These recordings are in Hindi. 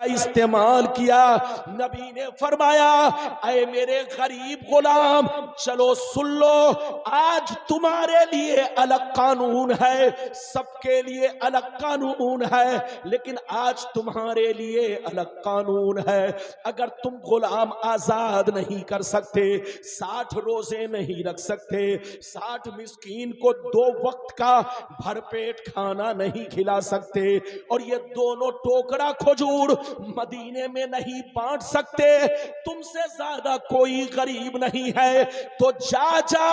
इस्तेमाल किया। नबी ने फरमाया, ऐ मेरे गरीब गुलाम, चलो सुन लो, आज तुम्हारे लिए अलग कानून है, सबके लिए अलग कानून है, लेकिन आज तुम्हारे लिए अलग कानून है। अगर तुम गुलाम आजाद नहीं कर सकते, 60 रोजे नहीं रख सकते, 60 मिस्कीन को 2 वक्त का भरपेट खाना नहीं खिला सकते, और ये दोनों टोकरा खजूर मदीने में नहीं बांट सकते, तुमसे ज्यादा कोई गरीब नहीं है, तो जा जा,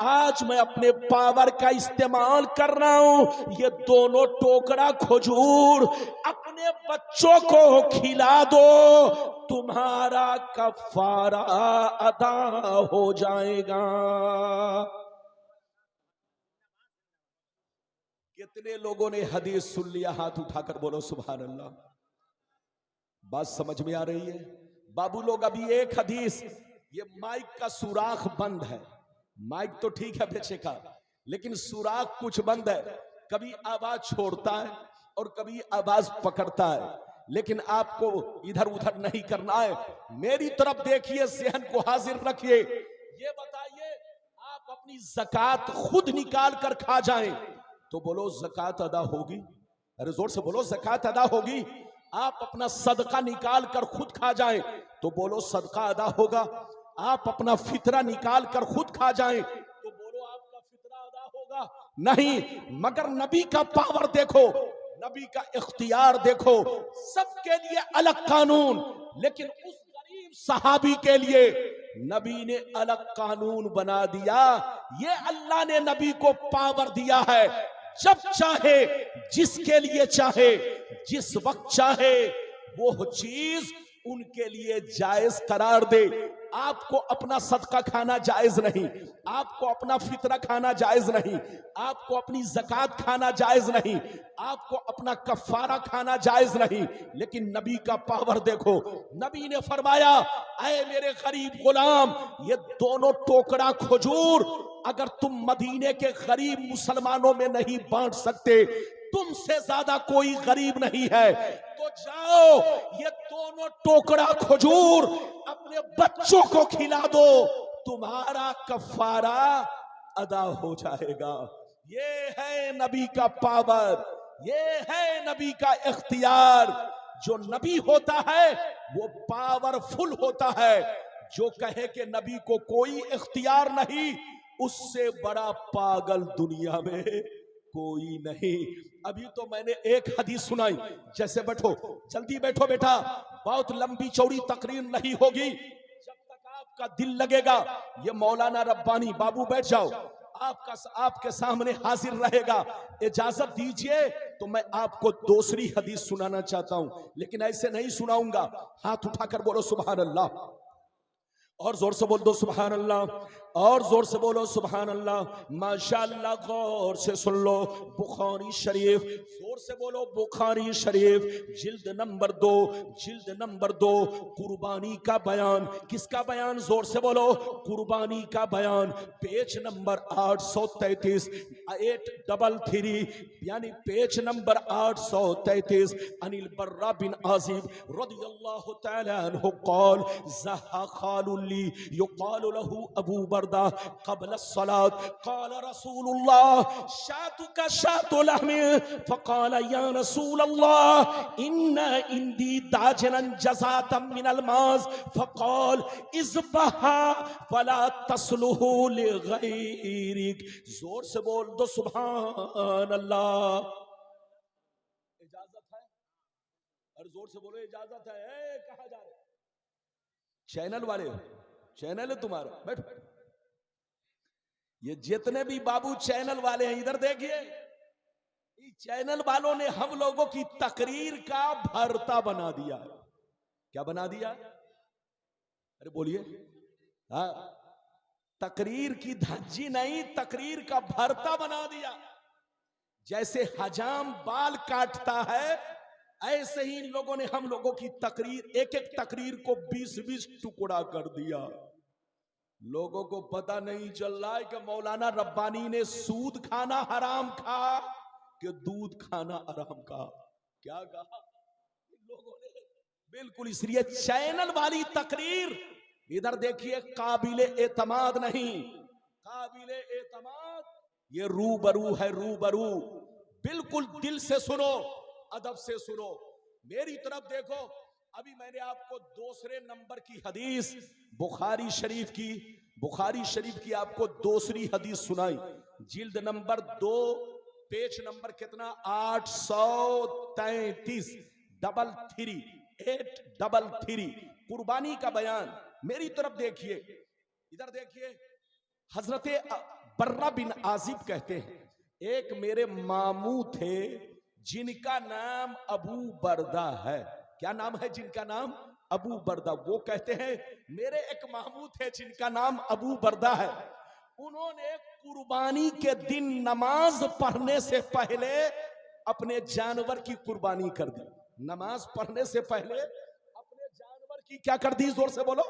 आज मैं अपने पावर का इस्तेमाल कर रहा हूं, ये दोनों टोकरा खजूर अपने बच्चों को खिला दो, तुम्हारा कफारा अदा हो जाएगा। कितने लोगों ने हदीस सुन लिया? हाथ उठाकर बोलो सुभान अल्लाह। बात समझ में आ रही है? बाबू लोग, अभी एक हदीस, ये माइक का सुराख बंद है, माइक तो ठीक है बेचे का, लेकिन सुराख कुछ बंद है, कभी आवाज छोड़ता है और कभी आवाज पकड़ता है, लेकिन आपको इधर उधर नहीं करना है, मेरी तरफ देखिए, ज़हन को हाजिर रखिए। ये बताइए, आप अपनी ज़कात खुद निकाल कर खा जाएं तो बोलो ज़कात अदा होगी? अरे जोर से बोलो, ज़कात अदा होगी? आप अपना सदका निकाल कर खुद खा जाएं तो बोलो सदका अदा होगा? आप अपना फितरा निकाल कर खुद खा जाएं तो बोलो आपका फितरा अदा होगा? नहीं, मगर नबी का पावर देखो, नबी का इख्तियार देखो, सबके लिए अलग कानून, लेकिन उस गरीब सहाबी के लिए नबी ने अलग कानून बना दिया। ये अल्लाह ने नबी को पावर दिया है, जब चाहे, जिसके लिए चाहे, जिस वक्त चाहे, वो चीज उनके लिए जायज करार दे। आपको अपना सदका खाना जायज नहीं, आपको अपना फितरा खाना जायज नहीं, आपको अपनी ज़कात खाना जायज नहीं, आपको अपना कफारा खाना जायज नहीं, लेकिन नबी का पावर देखो। नबी ने फरमाया, ऐ मेरे गरीब गुलाम, ये दोनों टोकरा खजूर अगर तुम मदीने के गरीब मुसलमानों में नहीं बांट सकते, तुमसे ज्यादा कोई गरीब नहीं है, तो जाओ, ये दोनों टोकरा खजूर अपने बच्चों को खिला दो, तुम्हारा कफारा अदा हो जाएगा। ये है नबी का पावर, ये है नबी का इख्तियार। जो नबी होता है वो पावरफुल होता है। जो कहे कि नबी को कोई इख्तियार नहीं, उससे बड़ा पागल दुनिया में कोई नहीं। अभी तो मैंने एक हदीस सुनाई, जैसे बैठो, जल्दी बैठो बेटा, बहुत लंबी चौड़ी तकरीर नहीं होगी, जब तक आपका दिल लगेगा। ये मौलाना रब्बानी बाबू बैठ जाओ, आपके सामने हाजिर रहेगा। इजाजत दीजिए तो मैं आपको दूसरी हदीस सुनाना चाहता हूं, लेकिन ऐसे नहीं सुनाऊंगा। हाथ उठाकर बोलो सुभान अल्लाह, और जोर से बोल दो सुभान अल्लाह, और जोर से बोलो सुभान अल्लाह। माशाअल्लाह, गौर से सुन लो, बुखारी शरीफ, जोर से बोलो बुखारी शरीफ, जिल्द नंबर 2, जिल्द नंबर 2, कुर्बानी का बयान। किसका बयान? जोर से बोलो, कुर्बानी का बयान, पेज नंबर 833, 833, यानी पेज नंबर 833। अनिल बर्रा बिन आजिब रदियल्लाहु तआला अन्हु क़ाल, ज़हा ख़ालुल्ली युक़ालु लहू अबू बर्दा क़ब्ल अस्सलात, क़ाल रसूलुल्लाह शातुका शातु लहमिन, फ़क़ाल या रसूलल्लाह इन्ना इंदी दाजनन जज़ातम मिनल माज़, फ़क़ाल इज़बहा वला तस्लुहु लिग़ैरिक। जोर से बोल दो सुभान अल्लाह। इजाजत है? और जोर से बोलो इजाजत है। कहा जा रहे? चैनल वाले हो, चैनल है तुम्हारा, बैठो। ये जितने भी बाबू चैनल वाले हैं, इधर देखिए, चैनल वालों ने हम लोगों की तकरीर का भरता बना दिया। क्या बना दिया? अरे बोलिए। हाँ, तकरीर की धज्जी नहीं, तकरीर का भरता बना दिया। जैसे हजाम बाल काटता है, ऐसे ही इन लोगों ने हम लोगों की तकरीर, एक एक तकरीर को 20-20 टुकड़ा कर दिया। लोगों को पता नहीं चल रहा है कि मौलाना रब्बानी ने सूद खाना हराम कहा कि दूध खाना हराम कहा। क्या कहा? लोगों ने बिल्कुल, इसलिए चैनल वाली तकरीर इधर देखिए काबिले एतमाद नहीं, काबिले एतमाद ये रूबरू है, रूबरू। बिल्कुल दिल से सुनो, अदब से सुनो, मेरी तरफ देखो। अभी मैंने आपको दूसरे नंबर की हदीस बुखारी शरीफ की आपको दूसरी हदीस सुनाई, जिल्द नंबर 2, पेज नंबर कितना 833, 833, कुर्बानी का बयान। मेरी तरफ देखिए, इधर देखिए, हजरत बर्रा बिन आजिब कहते हैं, एक मेरे मामू थे जिनका नाम अबू बरदा है। क्या नाम है जिनका नाम? अबू बरदा। वो कहते हैं मेरे एक मामू थे जिनका नाम अबू बरदा है, उन्होंने कुर्बानी के दिन नमाज पढ़ने से पहले अपने जानवर की कुर्बानी कर दी। नमाज पढ़ने से पहले अपने जानवर की क्या कर दी? जोर से बोलो,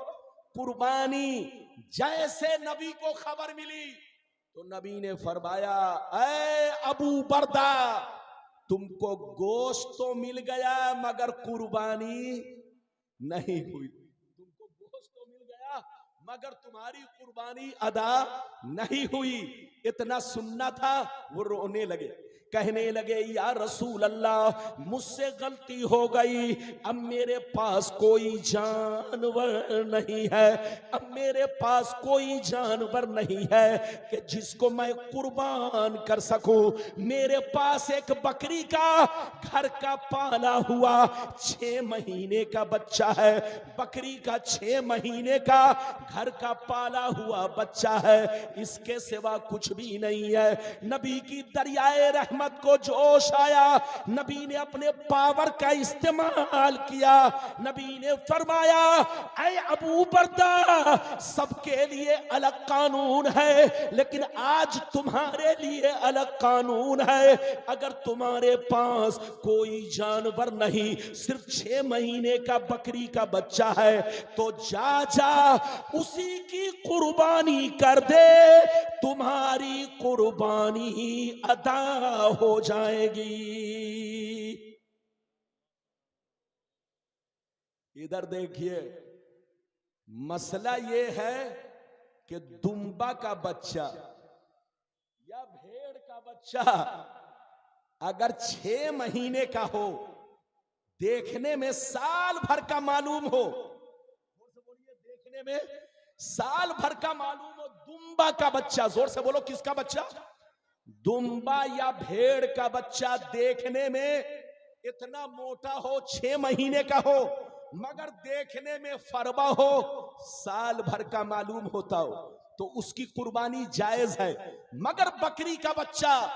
कुर्बानी। जैसे नबी को खबर मिली तो नबी ने फरमाया, ऐ अबू बरदा, तुमको गोश्त तो मिल गया मगर कुर्बानी नहीं हुई। तुमको गोश्त तो मिल गया मगर तुम्हारी कुर्बानी अदा नहीं हुई। इतना सुनना था, वो रोने लगे, कहने लगे, या रसूल अल्लाह, मुझसे गलती हो गई, अब मेरे पास कोई जानवर नहीं है, अब मेरे पास कोई जानवर नहीं है कि जिसको मैं कुर्बान कर सकूं। मेरे पास एक बकरी का घर का पाला हुआ 6 महीने का बच्चा है, बकरी का 6 महीने का घर का पाला हुआ बच्चा है, इसके सिवा कुछ भी नहीं है। नबी की दरियाए रहमत को जोश आया, नबी ने अपने पावर का इस्तेमाल किया, नबी ने फरमाया, ऐ अबू बरदा, सबके लिए अलग कानून है लेकिन आज तुम्हारे लिए अलग कानून है। अगर तुम्हारे पास कोई जानवर नहीं, सिर्फ 6 महीने का बकरी का बच्चा है, तो जा उसी की कुर्बानी कर दे, तुम्हारी कुर्बानी अदा हो जाएगी। इधर देखिए, मसला यह है कि दुम्बा का बच्चा या भेड़ का बच्चा अगर 6 महीने का हो, देखने में साल भर का मालूम हो, देखने में साल भर का मालूम हो, दुम्बा का बच्चा, जोर से बोलो किसका बच्चा? दुम्बा या भेड़ का बच्चा देखने में इतना मोटा हो, 6 महीने का हो, मगर देखने में फरबा हो, साल भर का मालूम होता हो, तो उसकी कुर्बानी जायज है। मगर बकरी का बच्चा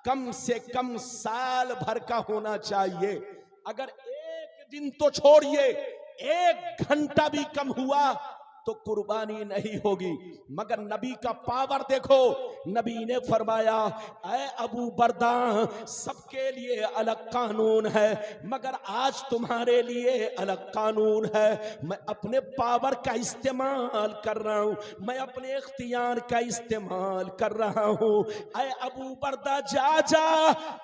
कम से कम साल भर का होना चाहिए। अगर एक दिन तो छोड़िए, 1 घंटा भी कम हुआ तो कुर्बानी नहीं होगी। मगर नबी का पावर देखो, नबी ने फरमाया, ऐ अबू बरदा, सबके लिए अलग कानून है मगर आज तुम्हारे लिए अलग कानून है। मैं अपने पावर का इस्तेमाल कर रहा हूं, मैं अपने इख्तियार का इस्तेमाल कर रहा हूं। ऐ अबू बरदा, जा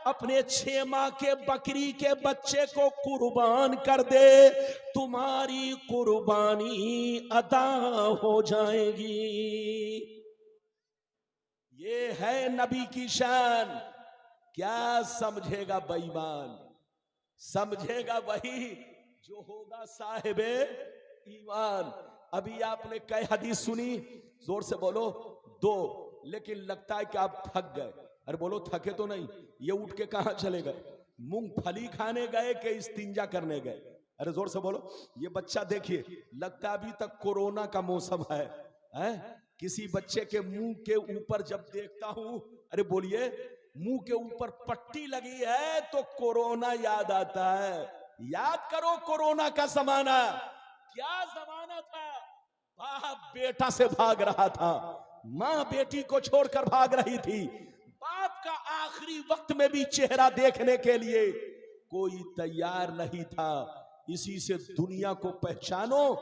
अपने 6 माह के बकरी के बच्चे को कुर्बान कर दे, तुम्हारी कुर्बानी अदा हो जाएगी। ये है नबी की शान। क्या समझेगा बेईमान? समझेगा वही जो होगा साहिबे ईमान। अभी आपने कई हदीस सुनी, जोर से बोलो 2, लेकिन लगता है कि आप थक गए। अरे बोलो थके तो नहीं, ये उठ के कहां चले गए? मूंगफली खाने गए कि इस्तिंजा करने गए? अरे जोर से बोलो। ये बच्चा देखिए, लगता अभी तक कोरोना का मौसम है? किसी बच्चे के मुंह के ऊपर जब देखता हूं, अरे बोलिए, मुंह के ऊपर पट्टी लगी है तो कोरोना याद आता है। याद करो कोरोना का जमाना, क्या जमाना था। बाप बेटा से भाग रहा था, मां बेटी को छोड़कर भाग रही थी, बाप का आखिरी वक्त में भी चेहरा देखने के लिए कोई तैयार नहीं था। इसी से दुनिया को पहचानो,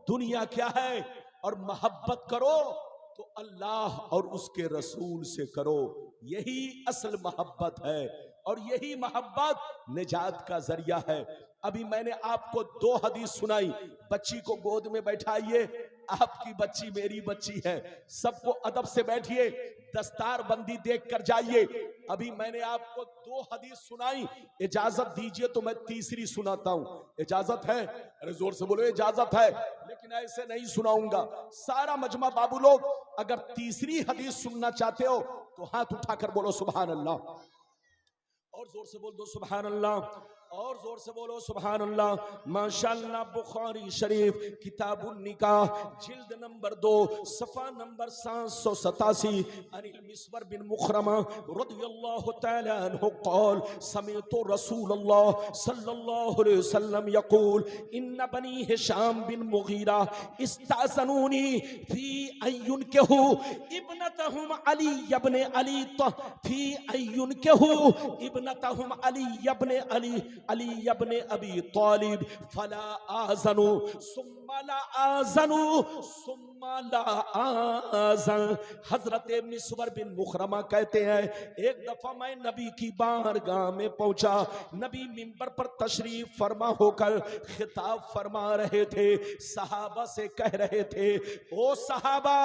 दुनिया क्या है, और मोहब्बत करो तो अल्लाह और उसके रसूल से करो। यही असल मोहब्बत है और यही मोहब्बत निजात का जरिया है। अभी मैंने आपको 2 हदीस सुनाई। बच्ची को गोद में बैठाइए, आपकी बच्ची मेरी बच्ची है, सबको अदब से बैठिए, दस्तार बंदी देख कर जाइए। अभी मैंने आपको 2 हदीस सुनाई, इजाजत दीजिए तो मैं तीसरी सुनाता हूं। इजाजत है? अरे जोर से बोलो, इजाजत है। लेकिन ऐसे नहीं सुनाऊंगा। सारा मजमा बाबू लोग, अगर तीसरी हदीस सुनना चाहते हो तो हाथ उठाकर बोलो सुभान अल्लाह, और जोर से बोल दो सुभान अल्लाह, और जोर से बोलो सुभान अल्लाह। माशाअल्लाह, बुखारी शरीफ किताबुन निकाह जिल्द नंबर 2 सफा नंबर 787, अनिल मिस्वर बिन मुखरमा रदियल्लाहु तआला अन्हु क़ाल समिअतु रसूलल्लाह सल्लल्लाहु अलैहि वसल्लम यक़ूल इन्न बनी हिशाम बिन मुगीरा इस्ताज़नूनी फी अय्युनकहु इब्नतहुम अली इब्न अली फी अय्युनकहु इब्नतहुम अली इब्न अली इब्न अबी तालिब फला आज़नु सुम्मा ला आज़नु सुम्मा ला आज़न। हजरत मिस्वर बिन मुखरमा कहते हैं, एक दफा मैं नबी की बारगाह में पहुंचा। नबी मिंबर पर तशरीफ फरमा होकर खिताब फरमा रहे थे, सहाबा से कह रहे थे, ओ सहाबा,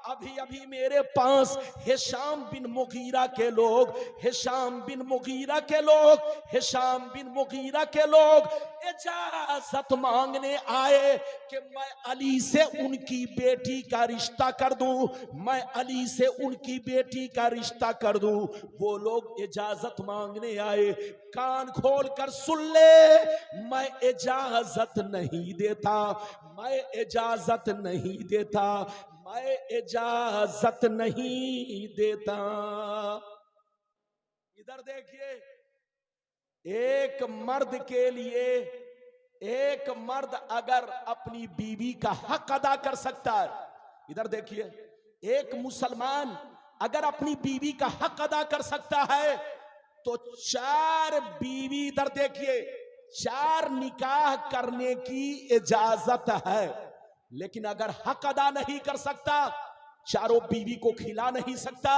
अभी अभी मेरे पास हिशाम बिन मुगीरा के लोग, हिशाम बिन मुगीरा के लोग, हिशाम बिन मुगीरा के लोग इजाजत मांगने आए कि मैं अली से उनकी बेटी का रिश्ता कर दूं, मैं अली से उनकी बेटी का रिश्ता कर दूं। वो लोग इजाजत मांगने आए, कान खोल कर सुन ले, मैं इजाजत नहीं देता, मैं इजाजत नहीं देता, मैं इजाजत नहीं देता। इधर देखिए, एक मर्द के लिए, एक मर्द अगर अपनी बीवी का हक अदा कर सकता है, इधर देखिए, एक मुसलमान अगर अपनी बीवी का हक अदा कर सकता है तो 4 बीवी, इधर देखिए, 4 निकाह करने की इजाजत है। लेकिन अगर हक अदा नहीं कर सकता, चारों बीवी को खिला नहीं सकता,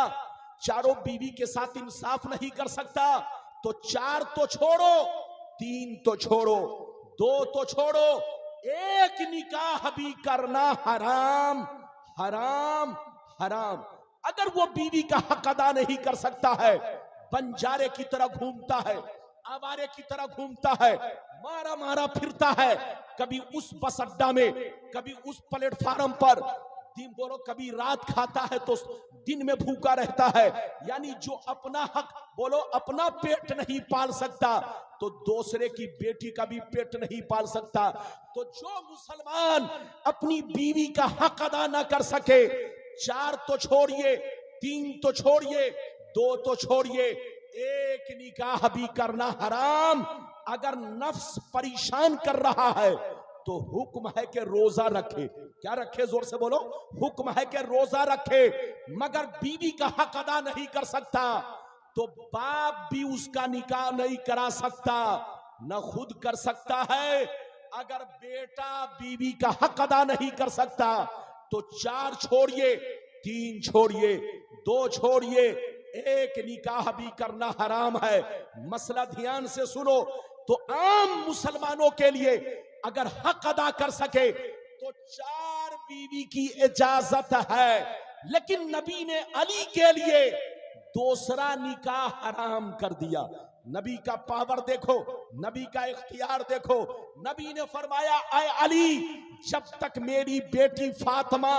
चारों बीवी के साथ इंसाफ नहीं कर सकता, तो 4 तो छोड़ो, 3 तो छोड़ो, 2 तो छोड़ो, एक निकाह भी करना हराम, हराम, हराम। अगर वो बीवी का हक अदा नहीं कर सकता है, बंजारे की तरह घूमता है, आवारे की तरह घूमता है, मारा मारा फिरता है, कभी उस बस अड्डा में, कभी उस प्लेटफार्म पर, दिन बोलो कभी रात खाता है तो दिन में भूखा रहता है, यानी जो अपना हक, बोलो अपना पेट नहीं पाल सकता तो दूसरे की बेटी का भी पेट नहीं पाल सकता। तो जो मुसलमान अपनी बीवी का हक अदा ना कर सके, 4 तो छोड़िए, 3 तो छोड़िए, 2 तो छोड़िए, एक निकाह भी करना हराम। अगर नफ्स परेशान कर रहा है तो हुक्म है कि रोजा रखे। क्या रखे? जोर से बोलो, हुक्म है कि रोजा रखे। मगर बीवी का हक अदा नहीं कर सकता तो बाप भी उसका निकाह नहीं करा सकता, न खुद कर सकता है। अगर बेटा बीवी का हक अदा नहीं कर सकता तो 4 छोड़िए, 3 छोड़िए, 2 छोड़िए, एक निकाह भी करना हराम है। मसला ध्यान से सुनो। तो आम मुसलमानों के लिए अगर हक अदा कर सके तो 4 बीवी की इजाजत है, लेकिन नबी ने अली के लिए दूसरा निकाह हराम कर दिया। नबी का पावर देखो, नबी का इख्तियार देखो। नबी ने फरमाया, ऐ अली, जब तक मेरी बेटी फातिमा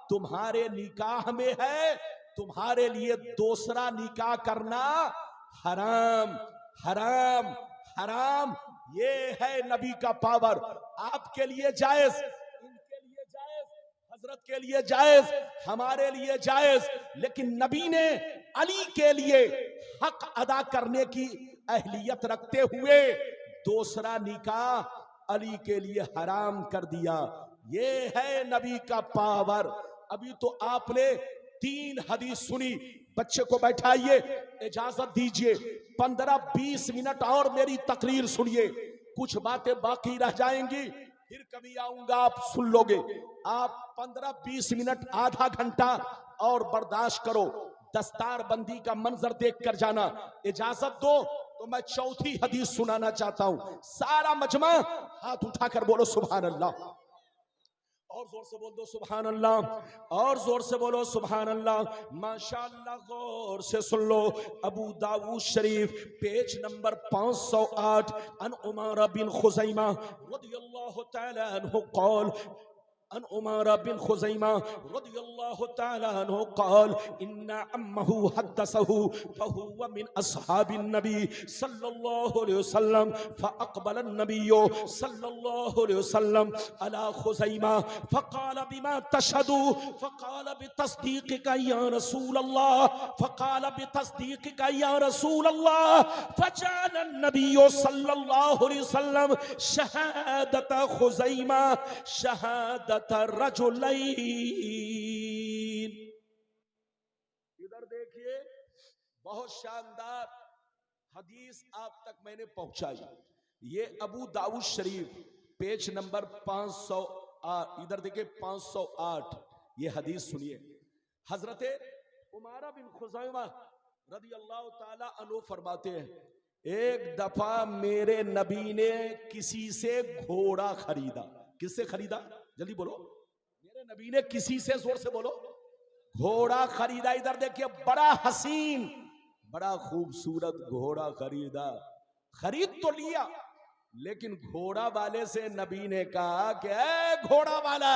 तुम्हारे निकाह में है, तुम्हारे लिए दूसरा निकाह करना हराम, हराम, हराम। ये है नबी का पावर। आपके लिए जायज, इनके लिए जायज, हजरत के लिए जायज, हमारे लिए जायज, लेकिन नबी ने अली के लिए हक अदा करने की अहलियत रखते हुए दूसरा निकाह अली के लिए हराम कर दिया। ये है नबी का पावर। अभी तो आपने 3 हदीस सुनी। बच्चे को बैठाइए, इजाजत दीजिए, 15-20 मिनट और मेरी तकरीर सुनिए। कुछ बातें बाकी रह जाएंगी, फिर कभी आऊंगा, आप सुन लोगे। आप 15-20 मिनट, आधा घंटा और बर्दाश्त करो। दस्तार बंदी का मंजर देख कर जाना। इजाजत दो तो मैं चौथी हदीस सुनाना चाहता हूं। सारा मजमा हाथ उठाकर बोलो सुभान अल्लाह। और जोर से बोल दो सुभान अल्लाह, और जोर से बोलो सुभान अल्लाह। माशाअल्लाह, गौर से सुन लो। अबू दाऊद शरीफ पेज नंबर 508 अन उमारा बिन खुज़ैमा रदियल्लाहु तआला अन्हु क़ाल अन उमारा बिन खुज़ैमा रदियल्लाहु तआला अन्हु क़ाल इन्ना अम्महु हद्दसहु फहुवा मिन अस्हाबिन नबी सल्लल्लाहु अलैहि वसल्लम फअक़बल अन्नबिय्यु सल्लल्लाहु अलैहि वसल्लम अला खुज़ैमा फक़ाल बिमा तशहदु फक़ाल बितस्दीक़िका या रसूल अल्लाह फक़ाल बितस्दीक़िका या रसूल अल्लाह फजअल अन्नबिय्यु सल्लल्लाहु अलैहि वसल्लम शहादत खुज़ैमा शहादत रजुलैन। इधर देखिए, बहुत शानदार हदीस आप तक मैंने पहुंचाई। ये अबू दाऊद शरीफ पेज नंबर 508, इधर देखिए 508, ये हदीस सुनिए। हजरते उमारा बिन खुज़ैमा रदियल्लाहु ताला अन्हु फरमाते हैं, एक दफा मेरे नबी ने किसी से घोड़ा खरीदा। किससे खरीदा? जल्दी बोलो। मेरे नबी ने किसी से, जोर से बोलो, घोड़ा खरीदा। इधर देखिए, बड़ा हसीन, बड़ा खूबसूरत घोड़ा खरीदा। खरीद तो लिया, लेकिन घोड़ा वाले से नबी ने कहा कि ए घोड़ा वाला,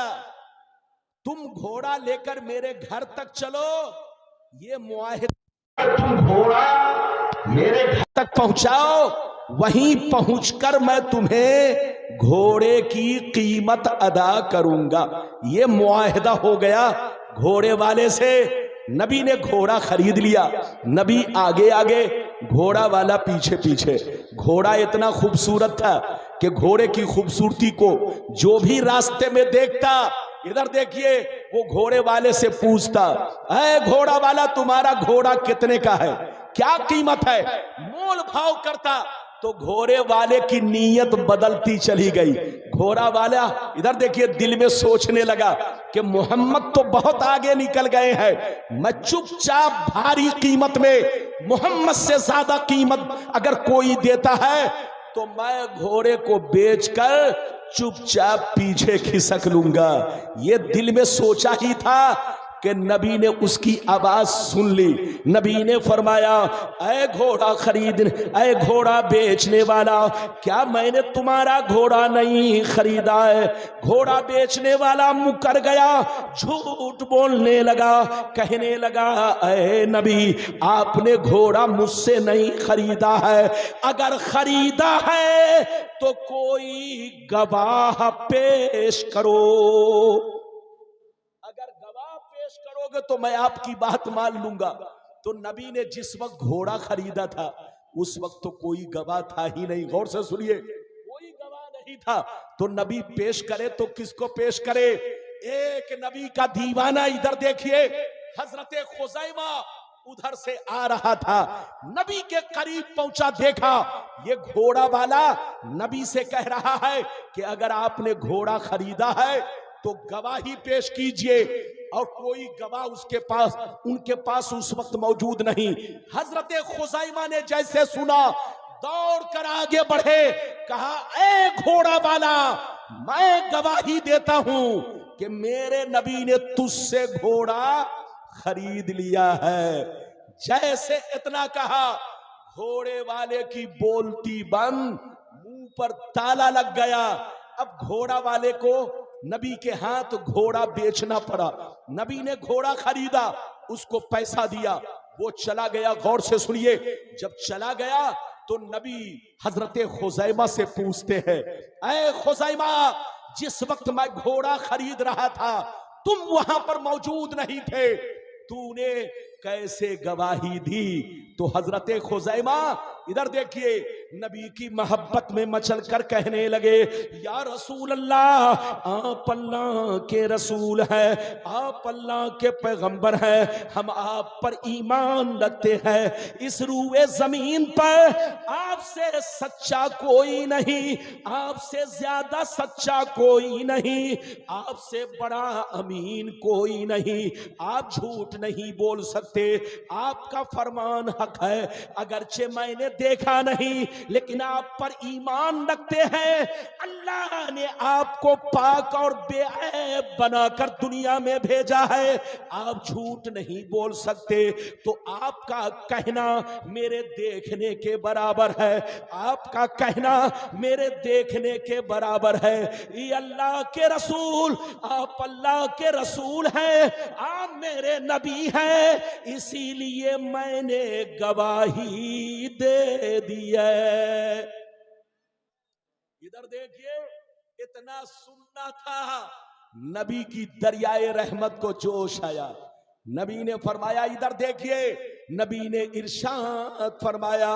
तुम घोड़ा लेकर मेरे घर तक चलो। ये मुआहिदा, तुम घोड़ा मेरे घर तक पहुंचाओ, वहीं पहुंचकर मैं तुम्हें घोड़े की कीमत अदा करूंगा। ये मुआहिदा हो गया घोड़े वाले से। नबी ने घोड़ा खरीद लिया, नबी आगे आगे, घोड़ा वाला पीछे पीछे। घोड़ा इतना खूबसूरत था कि घोड़े की खूबसूरती को जो भी रास्ते में देखता, इधर देखिए, वो घोड़े वाले से पूछता, ऐ घोड़ा वाला, तुम्हारा घोड़ा कितने का है, क्या कीमत है? मोल भाव करता। तो घोड़े वाले की नीयत बदलती चली गई। घोड़ा वाला इधर देखिए, दिल में सोचने लगा कि मोहम्मद तो बहुत आगे निकल गए हैं, मैं चुपचाप भारी कीमत में, मोहम्मद से ज्यादा कीमत अगर कोई देता है तो मैं घोड़े को बेचकर चुपचाप पीछे खिसक लूंगा। ये दिल में सोचा ही था कि नबी ने उसकी आवाज सुन ली। नबी ने फरमाया, ऐ घोड़ा खरीद, ऐ घोड़ा बेचने वाला, क्या मैंने तुम्हारा घोड़ा नहीं खरीदा है? घोड़ा बेचने वाला मुकर गया, झूठ बोलने लगा, कहने लगा, ऐ नबी, आपने घोड़ा मुझसे नहीं खरीदा है, अगर खरीदा है तो कोई गवाह पेश करो, करोगे तो मैं आपकी बात मान लूंगा। तो नबी ने जिस वक्त घोड़ा खरीदा था, उस वक्त तो कोई गवाह था ही नहीं। गौर से सुनिए, कोई गवाह नहीं था। तो नबी पेश करे तो किसको पेश करे? एक नबी का दीवाना, इधर देखिए, हजरते खुज़ैमा उधर से आ रहा था, नबी के करीब पहुंचा, देखा ये घोड़ा वाला नबी से कह रहा है कि अगर आपने घोड़ा खरीदा है तो गवाही पेश कीजिए। और कोई गवाह उसके पास, उनके पास उस वक्त मौजूद नहीं। हजरत खुज़ैमा ने जैसे सुना, दौड़ कर आगे बढ़े, कहा, ए घोड़ा वाला, मैं गवाही देता हूं कि मेरे नबी ने तुझसे घोड़ा खरीद लिया है। जैसे इतना कहा, घोड़े वाले की बोलती बंद, मुंह पर ताला लग गया। अब घोड़ा वाले को नबी के हाथ घोड़ा बेचना पड़ा। नबी ने घोड़ा खरीदा, उसको पैसा दिया, वो चला गया। गौर से सुनिए, जब चला गया तो नबी हजरत खुज़ैमा से पूछते हैं, ऐ खुज़ैमा, जिस वक्त मैं घोड़ा खरीद रहा था तुम वहां पर मौजूद नहीं थे, तूने कैसे गवाही दी? तो हजरत खुज़ैमा इधर देखिए, नबी की मोहब्बत में मचल कर कहने लगे, या रसूल अल्लाह, आप अल्लाह के रसूल हैं, आप अल्लाह के पैगंबर हैं, हम आप पर ईमान रखते हैं। इस रूए जमीन पर आपसे सच्चा कोई नहीं, आपसे ज्यादा सच्चा कोई नहीं, आपसे बड़ा अमीन कोई नहीं, आप झूठ नहीं बोल सकते, आपका फरमान हक है। अगरचे मैंने देखा नहीं, लेकिन आप पर ईमान रखते हैं। अल्लाह ने आपको पाक और बेऐब बनाकर दुनिया में भेजा है, आप झूठ नहीं बोल सकते। तो आपका कहना मेरे देखने के बराबर है, आपका कहना मेरे देखने के बराबर है। ये अल्लाह के रसूल, आप अल्लाह के रसूल हैं, आप मेरे नबी हैं, इसीलिए मैंने गवाही दे दी है। इधर देखिए, इतना सुनना था, नबी की दरियाए रहमत को जोश आया। नबी ने फरमाया, इधर देखिए, नबी ने इरशाद फरमाया,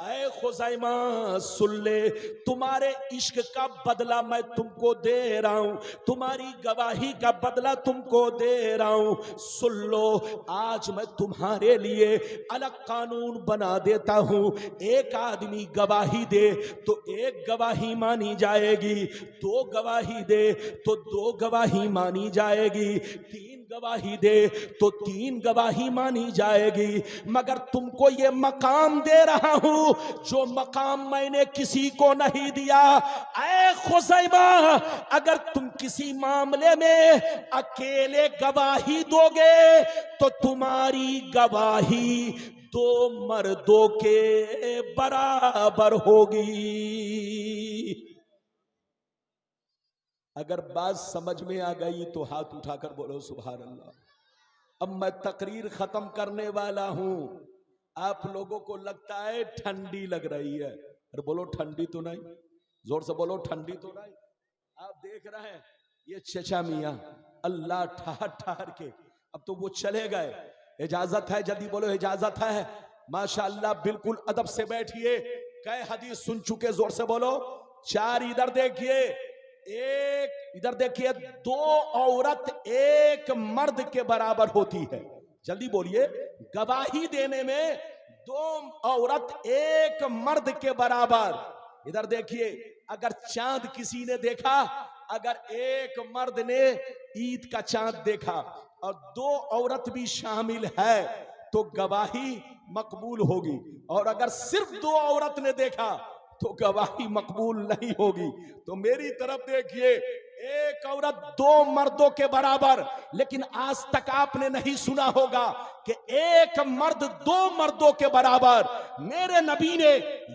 ऐ खुज़ैमा सुन ले, तुम्हारे इश्क का बदला मैं तुमको दे रहा हूं, तुम्हारी गवाही का बदला तुमको दे रहा हूं। सुन लो, आज मैं तुम्हारे लिए अलग कानून बना देता हूं। एक आदमी गवाही दे तो एक गवाही मानी जाएगी, दो गवाही दे तो दो गवाही मानी जाएगी, तीन गवाही दे तो तीन गवाही मानी जाएगी। मगर तुमको ये मकाम दे रहा हूं जो मकाम मैंने किसी को नहीं दिया। ऐ खुज़ैमा, अगर तुम किसी मामले में अकेले गवाही दोगे तो तुम्हारी गवाही दो मर्दों के बराबर होगी। अगर बात समझ में आ गई तो हाथ उठाकर बोलो सुभान अल्लाह। अब मैं तकरीर खत्म करने वाला हूं। आप लोगों को लगता है ठंडी लग रही है, अरे बोलो ठंडी तो नहीं, जोर से बोलो ठंडी तो नहीं। आप देख रहे हैं ये चचा मियां अल्लाह ठहर ठहर के, अब तो वो चले गए। इजाजत है, जल्दी बोलो इजाजत है। माशाअल्लाह, बिल्कुल अदब से बैठिए। कई हदीस सुन चुके, जोर से बोलो चार। इधर देखिए, एक इधर देखिए, दो औरत एक मर्द के बराबर होती है। जल्दी बोलिए, गवाही देने में दो औरत एक मर्द के बराबर। इधर देखिए, अगर चांद किसी ने देखा, अगर एक मर्द ने ईद का चांद देखा और दो औरत भी शामिल है तो गवाही मकबूल होगी, और अगर सिर्फ दो औरत ने देखा तो गवाही मकबूल नहीं होगी। तो मेरी तरफ देखिए, एक औरत दो मर्दों के बराबर। लेकिन आज तक आपने नहीं सुना होगा कि एक मर्द दो मर्दों के बराबर। मेरे नबी ने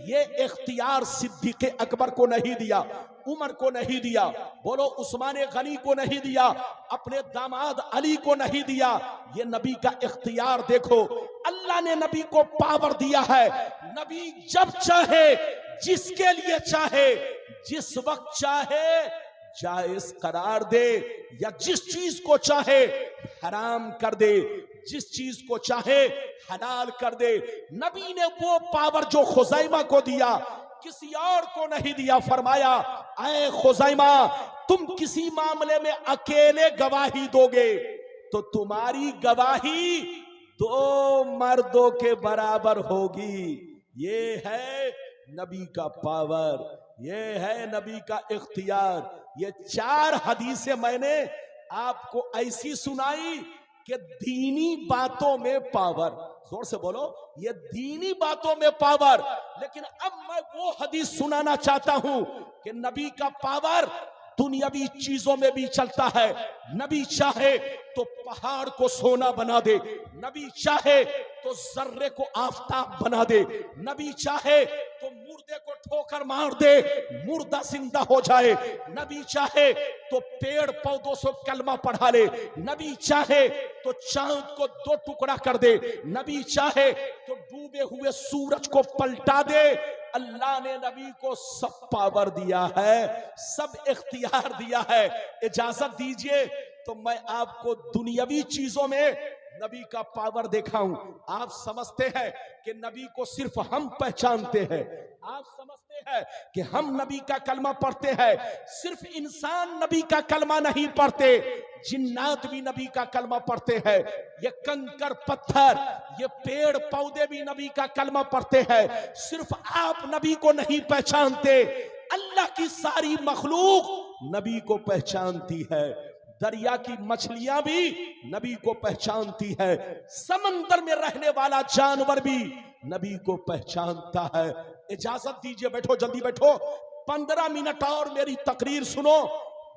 ये इख्तियार सिद्दीक़ अकबर को नहीं दिया, उमर को नहीं दिया, बोलो उस्मान गनी को नहीं दिया, अपने दामाद अली को नहीं दिया। ये नबी का इख्तियार देखो, अल्लाह ने नबी को पावर दिया है। नबी जब चाहे, जिसके लिए चाहे, जिस वक्त चाहे जायज करार दे, या जिस चीज को चाहे हराम कर दे, जिस चीज को चाहे हलाल कर दे। नबी ने वो पावर जो खुज़ैमा को दिया किसी और को नहीं दिया। फरमाया, ऐ खुज़ैमा, तुम किसी मामले में अकेले गवाही दोगे तो तुम्हारी गवाही दो मर्दों के बराबर होगी। ये है नबी का पावर, ये है नबी का इख्तियार। ये चार हदीसें मैंने आपको ऐसी सुनाई कि दीनी बातों में पावर, जोर से बोलो, ये दीनी बातों में पावर। लेकिन अब मैं वो हदीस सुनाना चाहता हूं कि नबी का पावर दुनियावी चीजों में भी चलता है। नबी चाहे तो पहाड़ को सोना बना दे, नबी चाहे तो जर्रे को आफताब बना दे, नबी चाहे तो मुर्दे को ठोकर मार दे, मुर्दा जिंदा हो जाए, नबी चाहे तो पेड़ पौधों से कलमा पढ़ा ले, नबी चाहे तो चांद को दो टुकड़ा कर दे, नबी चाहे तो डूबे हुए सूरज को पलटा दे। अल्लाह ने नबी को सब पावर दिया है, सब इख्तियार दिया है। इजाजत दीजिए तो मैं आपको दुनियावी चीजों में नबी का पावर दिखाऊं। आप समझते हैं कि नबी को सिर्फ हम पहचानते हैं, आप समझते हैं कि हम नबी का कलमा पढ़ते हैं। सिर्फ इंसान नबी का कलमा नहीं पढ़ते, जिन्नात भी नबी का कलमा पढ़ते हैं। ये कंकर पत्थर, ये पेड़ पौधे भी नबी का कलमा पढ़ते हैं। सिर्फ आप नबी को नहीं पहचानते, अल्लाह की सारी मखलूक नबी को पहचानती है। दरिया की मछलियां भी नबी को पहचानती है, समंदर में रहने वाला जानवर भी नबी को पहचानता है। इजाजत दीजिए, बैठो, जल्दी बैठो, 15 मिनट और मेरी तकरीर सुनो।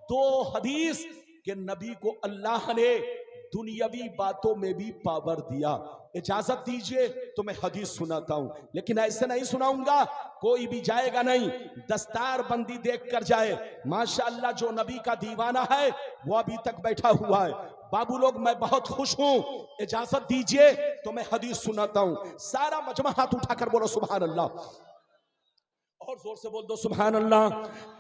2 हदीस के नबी को अल्लाह ने दुनियावी बातों में भी पावर दिया। इजाजत दीजिए तो मैं हदीस सुनाता हूं, लेकिन ऐसे नहीं सुनाऊंगा, कोई भी जाएगा नहीं, दस्तार बंदी देख कर जाए। माशाअल्लाह जो नबी का दीवाना है वो अभी तक बैठा हुआ है। बाबू लोग मैं बहुत खुश हूं, इजाजत दीजिए तो मैं हदीस सुनाता हूं। सारा मजमा हाथ उठाकर बोलो सुभान अल्लाह, और जोर से बोल दो सुभान अल्लाह,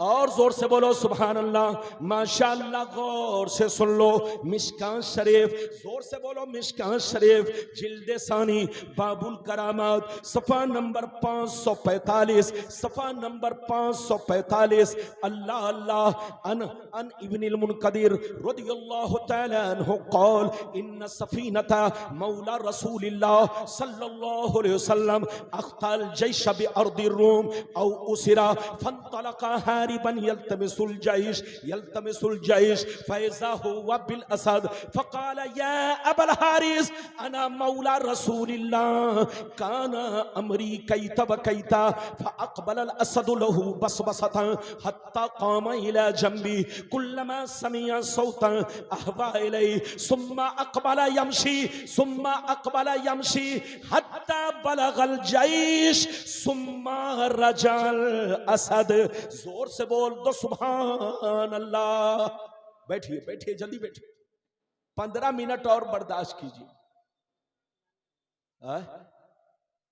और जोर से बोलो सुभान अल्लाह। माशाअल्लाह, गौर से सुन लो। मिशकात शरीफ, जोर से बोलो मिशकात शरीफ, जिल्दे सानी, बाबुल करामात, सफा नंबर 545, सफा नंबर 545। अल्लाह अल्लाह अन इब्निल मुनकदिर रदियल्लाहु तआला अन्हु क़ाल इन्न सफीनता मौला रसूलिल्लाह सल्लल्लाहु अलैहि वसल्लम अख्तल जैश बि अर्दिर रूम औ उसिरा फंतलका हारिबन यल्तमिसुल जैश फैज़ा हुवा बिल असद फक़ाल या अबल हारिस अना मौला रसूलिल्लाह काना अमरी कैता व कैता फअक़बल अल असद लहू बसबसतन हत्ता क़ाम इला जंबी कुल्लमा समिअ सौतन अहवा इलैहि सुम्मा अक़बल यमशी हत्ता बलगल जैश सुम्मा रजल असद। जोर से बोल दो सुभान अल्लाह। बैठिए बैठिए, जल्दी बैठिए, 15 मिनट और बर्दाश्त कीजिए।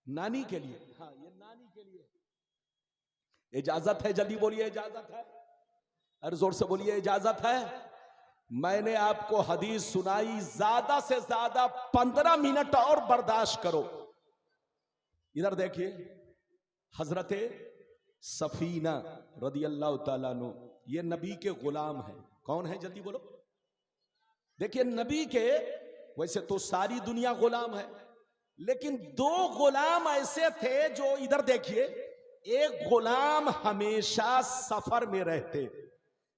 नानी के लिए, हाँ ये नानी के लिए इजाजत है, जल्दी बोलिए इजाजत है, अरे जोर से बोलिए इजाजत है। मैंने आपको हदीस सुनाई, ज्यादा से ज्यादा 15 मिनट और बर्दाश्त करो। इधर देखिए, हजरते सफीना रदियल्लाहु ताला अन्हु, ये नबी के गुलाम हैं। कौन है जल्दी बोलो। देखिए नबी के, वैसे तो सारी दुनिया गुलाम है, लेकिन 2 गुलाम ऐसे थे जो, इधर देखिए, एक गुलाम हमेशा सफर में रहते,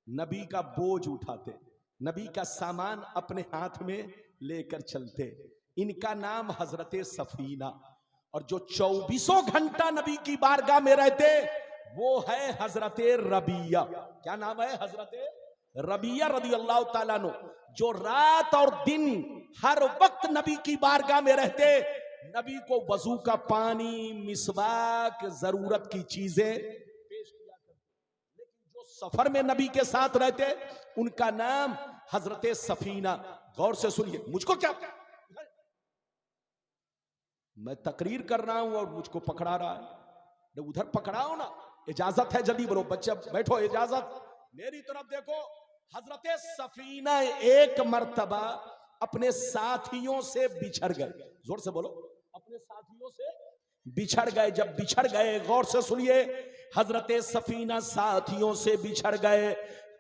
नबी का बोझ उठाते, नबी का सामान अपने हाथ में लेकर चलते। इनका नाम हजरते सफीना। और जो 24 घंटा नबी की बारगाह में रहते वो है हजरते रबिया। क्या नाम है? हजरते रबिया रदियल्लाहु ताला अन्हु, जो रात और दिन हर वक्त नबी की बारगाह में रहते, नबी को वजू का पानी, मिसवाक, जरूरत की चीजें पेश किया करते। लेकिन जो सफर में नबी के साथ रहते उनका नाम हजरते सफीना। गौर से सुनिए, मुझको क्या, मैं तकरीर कर रहा हूं और मुझको पकड़ा रहा है, उधर पकड़ाओ ना। इजाजत है, जल्दी बोलो बच्चे, बैठो, इजाजत, मेरी तरफ देखो। हजरते सफीना एक मर्तबा अपने साथियों से बिछड़ गए। जोर से बोलो, अपने साथियों से बिछड़ गए। जब बिछड़ गए, गौर से सुनिए, हजरते सफीना साथियों से बिछड़ गए,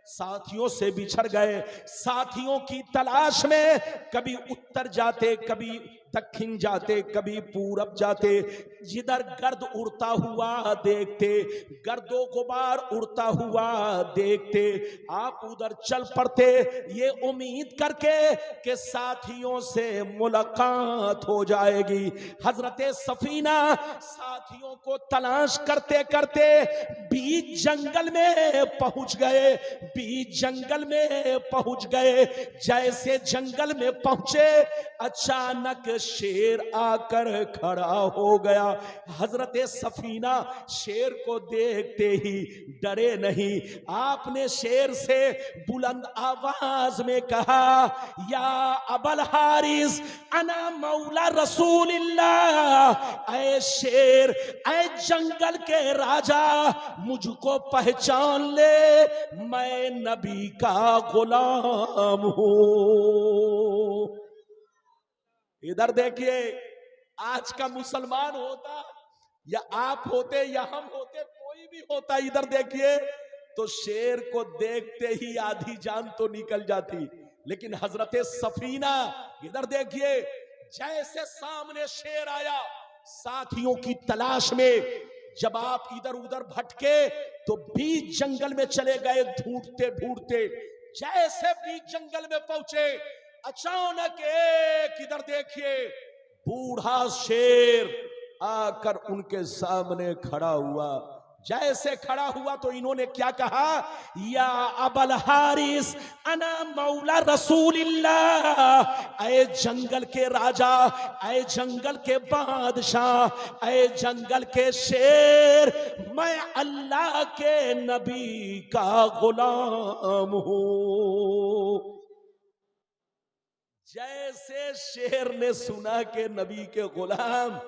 साथियों से बिछड़ गए। साथियों की तलाश में कभी उत्तर जाते, कभी दक्षिण जाते, कभी पूरब जाते। जिधर गर्द उड़ता हुआ देखते, गर्दो गुबार उड़ता हुआ देखते, आप उधर चल पड़ते, ये उम्मीद करके कि साथियों से मुलाकात हो जाएगी। हजरते सफीना साथियों को तलाश करते करते बीच जंगल में पहुंच गए, बीच जंगल में पहुंच गए। जैसे जंगल में पहुंचे, अचानक शेर आकर खड़ा हो गया। हजरते सफीना शेर को देखते ही डरे नहीं। आपने शेर से बुलंद आवाज में कहा, या अबल हारिस अना मौला रसूलिल्लाह। ऐ शेर, ऐ जंगल के राजा, मुझको पहचान ले, मैं नबी का गुलाम हूं। इधर देखिए, आज का मुसलमान होता या आप होते या हम होते, कोई भी होता, इधर देखिए, तो शेर को देखते ही आधी जान तो निकल जाती। लेकिन हजरते सफीना, इधर देखिए, जैसे सामने शेर आया, साथियों की तलाश में जब आप इधर उधर भटके तो बीच जंगल में चले गए ढूंढते ढूंढते। जैसे बीच जंगल में पहुंचे, अचानक एक इधर देखिए बूढ़ा शेर आकर उनके सामने खड़ा हुआ। जैसे खड़ा हुआ तो इन्होंने क्या कहा, या अबल हारिस अना मौला रसूलिल्लाह, ऐ जंगल के राजा, ऐ जंगल के बादशाह, ऐ जंगल के शेर, मैं अल्लाह के नबी का गुलाम हूं। जैसे शेर ने सुना के नबी के गुलाम,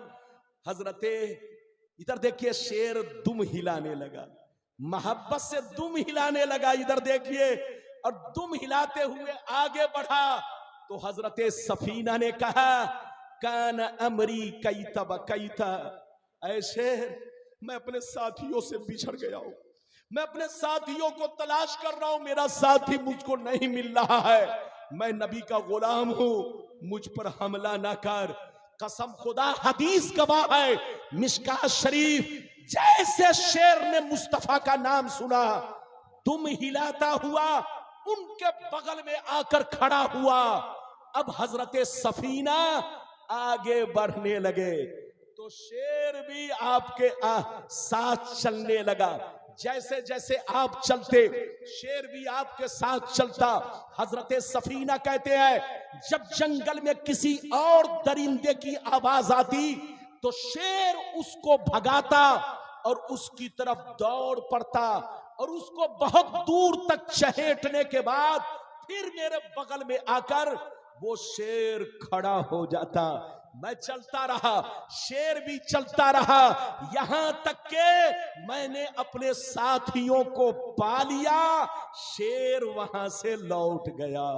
हजरते इधर देखिए शेर दुम हिलाने लगा, मोहब्बत से दुम हिलाने लगा, इधर देखिए, और दुम हिलाते हुए आगे बढ़ा तो हजरते सफीना ने कहा, कान अमरी कई तब कई था, ऐ शेर मैं अपने साथियों से बिछड़ गया हूं, मैं अपने साथियों को तलाश कर रहा हूं, मेरा साथी मुझको नहीं मिल रहा है, मैं नबी का गुलाम हूं, मुझ पर हमला ना कर। कसम खुदा, हदीस गवाह है, मिशकात शरीफ, जैसे शेर ने मुस्तफा का नाम सुना, दुम हिलाता हुआ उनके बगल में आकर खड़ा हुआ। अब हजरते सफीना आगे बढ़ने लगे तो शेर भी आपके साथ चलने लगा। जैसे जैसे आप चलते, शेर भी आपके साथ चलता। हजरते सफीना कहते हैं, जब जंगल में किसी और दरिंदे की आवाज आती तो शेर उसको भगाता और उसकी तरफ दौड़ पड़ता और उसको बहुत दूर तक चहेटने के बाद फिर मेरे बगल में आकर वो शेर खड़ा हो जाता। मैं चलता रहा, शेर भी चलता रहा, यहां तक के मैंने अपने साथियों को पा लिया, शेर वहां से लौट गया।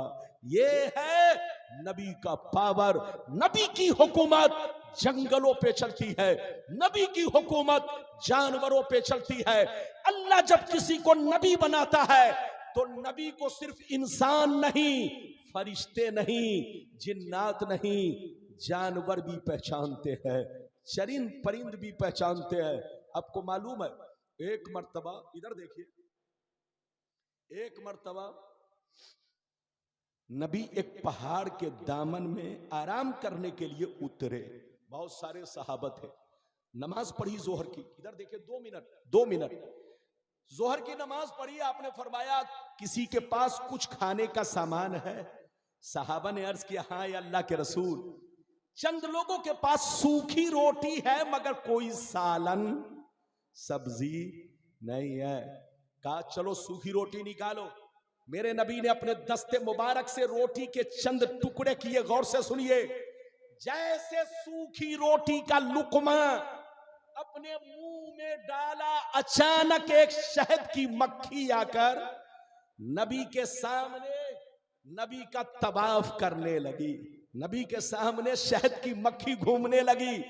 ये है नबी का पावर। नबी की हुकूमत जंगलों पे चलती है, नबी की हुकूमत जानवरों पे चलती है। अल्लाह जब किसी को नबी बनाता है तो नबी को सिर्फ इंसान नहीं, फरिश्ते नहीं, जिन्नात नहीं, जानवर भी पहचानते हैं, चरिंद परिंद भी पहचानते हैं। आपको मालूम है, एक मर्तबा इधर देखिए, एक मर्तबा नबी एक पहाड़ के दामन में आराम करने के लिए उतरे। बहुत सारे सहाबत थे, नमाज पढ़ी जोहर की, इधर देखिए 2 मिनट जोहर की नमाज पढ़ी। आपने फरमाया किसी के पास कुछ खाने का सामान है? सहाबा ने अर्ज किया, हाँ या अल्लाह के रसूल, चंद लोगों के पास सूखी रोटी है मगर कोई सालन सब्जी नहीं है। कहा चलो सूखी रोटी निकालो। मेरे नबी ने अपने दस्ते मुबारक से रोटी के चंद टुकड़े किए, गौर से सुनिए। जैसे सूखी रोटी का लुकमा अपने मुंह में डाला, अचानक एक शहद की मक्खी आकर नबी के सामने नबी का तवाफ करने लगी। नबी के सामने शहद की मक्खी घूमने लगी।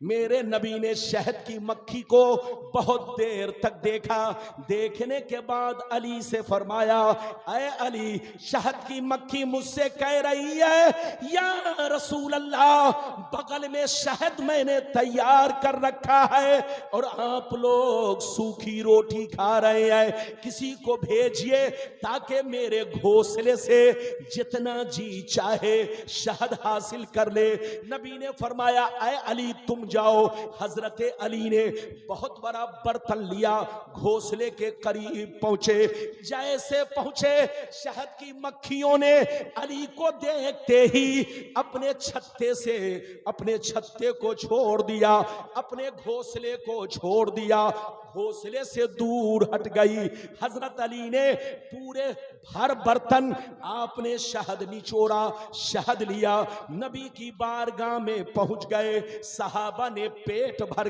मेरे नबी ने शहद की मक्खी को बहुत देर तक देखा। देखने के बाद अली से फरमाया, ऐ अली, शहद की मक्खी मुझसे कह रही है, या रसूल अल्लाह, बगल में शहद मैंने तैयार कर रखा है और आप लोग सूखी रोटी खा रहे हैं, किसी को भेजिए ताकि मेरे घोंसले से जितना जी चाहे शहद हासिल कर ले। नबी ने फरमाया, ऐ अली तुम जाओ। हजरत अली ने बहुत बड़ा बर्तन लिया, घोंसले के करीब पहुंचे। जैसे पहुंचे, शहद की मक्खियों ने अली को देखते ही अपने छत्ते को छोड़ दिया, अपने घोंसले को छोड़ दिया, घोंसले से दूर हट गई। हजरत अली ने पूरे भर बर्तन आपने शहद निचोड़ा, शहद लिया, नबी की बारगाह में पहुंच गए। सहाबा ने पेट भर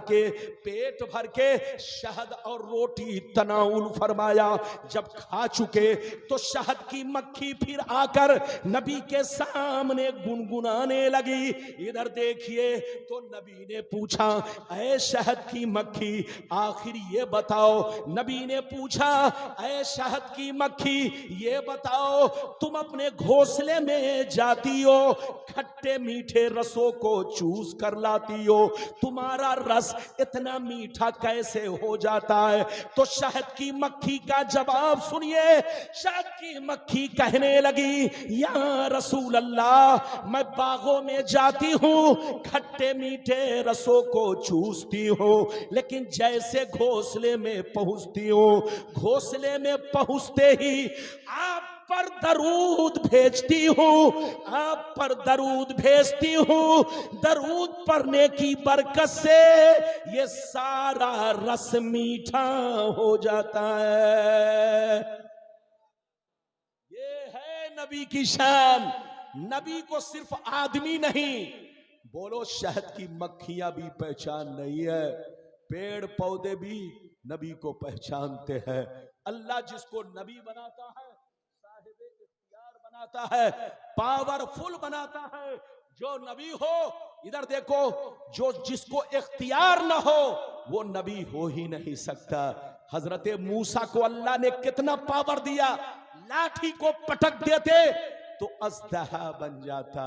के शहद और रोटी तनाउल फरमाया। जब खा चुके तो शहद की मक्खी फिर आकर नबी के सामने गुनगुनाने लगी। इधर देखिए तो नबी ने पूछा, ऐ शहद की मक्खी, आखिर ये बताओ। नबी ने पूछा, ऐ शहद की मक्खी, ये बताओ तुम अपने घोंसले में जाती हो, खट्टे मीठे रसों को चूस कर लाती हो, तुम्हारा रस इतना मीठा कैसे हो जाता है? तो शहद की मक्खी का जवाब सुनिए। शहद की मक्खी कहने लगी, या रसूल अल्लाह, मैं बागों में जाती हूं, खट्टे मीठे रसों को चूसती हूं, लेकिन जैसे घोंसले में पहुंचती हूं, घोंसले में पहुंचते ही आप पर दरूद भेजती हूं, आप पर दरूद भेजती हूं। दरूद पढ़ने की बरकत से ये सारा रस मीठा हो जाता है। ये है नबी की शान। नबी को सिर्फ आदमी नहीं, बोलो शहद की मक्खियां भी पहचान नहीं है, पेड़ पौधे भी नबी को पहचानते हैं। अल्लाह जिसको नबी बनाता है, बनाता है, पावरफुल बनाता है। जो नबी हो, इधर देखो, जो जिसको इख्तियार ना हो वो नबी हो ही नहीं सकता। हजरत मूसा को अल्लाह ने कितना पावर दिया, लाठी को पटक देते तो अजदहा बन जाता।